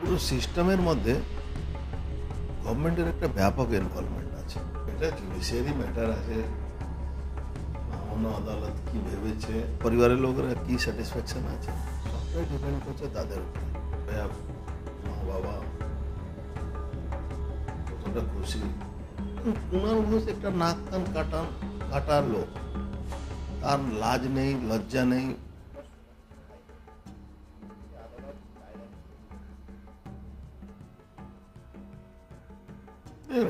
পুরো সিস্টেমের মধ্যে গভর্নমেন্টের একটা ব্যাপক ইনভলভমেন্ট আছে। এটা জুডিশিয়ারি ম্যাটার আছে, মামলা আদালত কি ভেবেছে, পরিবারের লোকেরা কি স্যাটিসফ্যাকশন আছে, সবটাই ডিপেন্ড করছে তাদের উপরে। মা বাবা কতটা খুশি। কুণাল ঘোষ একটা নাক কান কাটার লোক, তার লাজ নেই, লজ্জা নেই।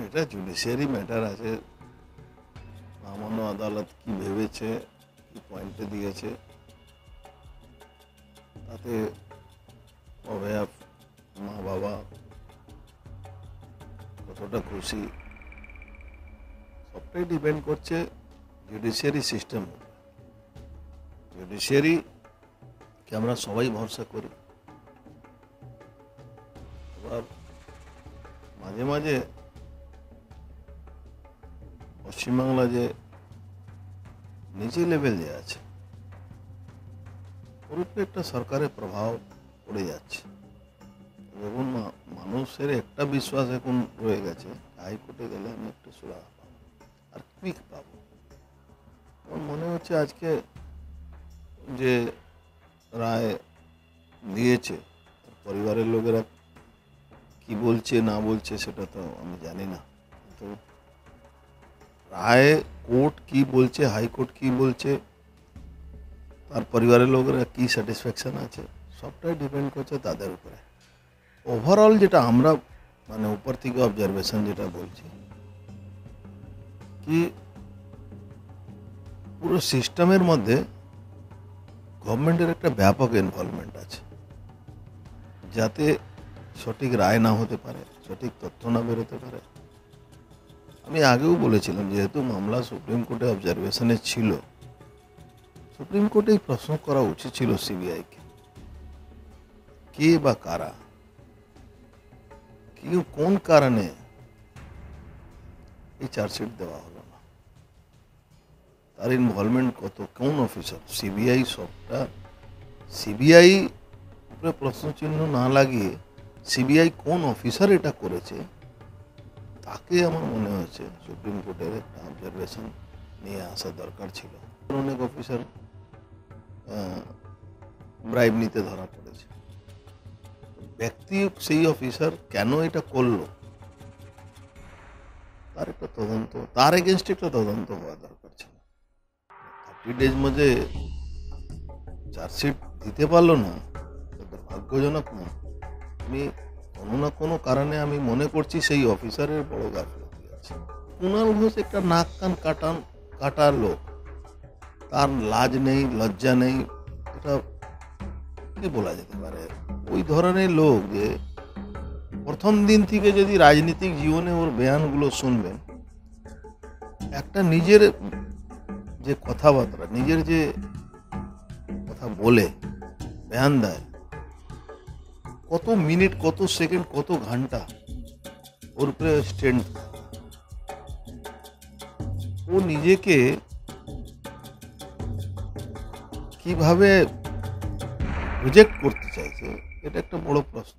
এটা জুডিশিয়ারি ম্যাটার আছে, মামলা আদালত কি ভেবেছে, কি পয়েন্টে দিয়েছে, তাতে অভয়া মা বাবা কতটা খুশি, সবটাই ডিপেন্ড করছে জুডিশিয়ারি সিস্টেম। জুডিশিয়ারিকে আমরা সবাই ভরসা করি। এবার মাঝে মাঝে পশ্চিমবাংলা যে নিচে লেভেল যে আছে ওর উপরে একটা সরকারের প্রভাব পড়ে যাচ্ছে। যখন মানুষের একটা বিশ্বাস এখন রয়ে গেছে, হাইকোর্টে গেলে আমি একটু সুরাহা পাবো আর কুইক পাবো। আমার মনে হচ্ছে আজকে যে রায় দিয়েছে, পরিবারের লোকেরা কি বলছে না বলছে সেটা তো আমি জানি না, কিন্তু রায় কোর্ট কি বলছে, হাইকোর্ট কি বলছে, তার পরিবারের লোকেরা কি স্যাটিসফ্যাকশন আছে, সবটাই ডিপেন্ড করছে তাদের উপরে। ওভারঅল যেটা আমরা মানে উপর থেকে অবজারভেশন যেটা বলছি কি পুরো সিস্টেমের মধ্যে গভর্নমেন্টের একটা ব্যাপক ইনভলভমেন্ট আছে, যাতে সঠিক রায় না হতে পারে, সঠিক তথ্য না বেরোতে পারে। আমি আগেও বলেছিলাম, যেহেতু মামলা সুপ্রিম কোর্টে অবজারভেশনে ছিল, সুপ্রিম কোর্টেই প্রশ্ন করা উচিত ছিল সিবিআইকে, কে বা কারা, কোন কারণে এই চার্জশিট দেওয়া হলো না, তার ইনভলভমেন্ট কত, কোন অফিসার। সিবিআই সবটা সিবিআই উপরে প্রশ্নচিহ্ন না লাগিয়ে সিবিআই কোন অফিসার এটা করেছে তাকে আমার মনে হয়েছে সুপ্রিম কোর্টের একটা অবজারভেশন নিয়ে আসা দরকার ছিল। অনেক অফিসার ব্রাইব নিতে ধরা পড়েছে, ব্যক্তি সেই অফিসার কেন এটা করলো তার একটা তদন্ত, তার এগেনস্টে একটা তদন্ত হওয়া দরকার ছিল। 30 ডেজ মধ্যে চার্জশিট দিতে পারলো না, দুর্ভাগ্যজনক না। আমি কোনো না কোনো কারণে আমি মনে করছি সেই অফিসারের বড় গাফিলতি আছে। কুণাল ঘোষ একটা নাক কান কাটার লোক, তার লাজ নেই, লজ্জা নেই, এটা কি বলা যেতে পারে। ওই ধরনের লোক যে প্রথম দিন থেকে যদি রাজনৈতিক জীবনে ওর বয়ানগুলো শুনবেন, একটা নিজের যে কথাবার্তা, নিজের যে কথা বলে বয়ান দেয়, কত মিনিট, কত সেকেন্ড, কত ঘন্টা ওর উপরে স্ট্যান্ড, ও নিজেকে কিভাবে প্রজেক্ট করতে চাইছে এটা একটা বড় প্রশ্ন।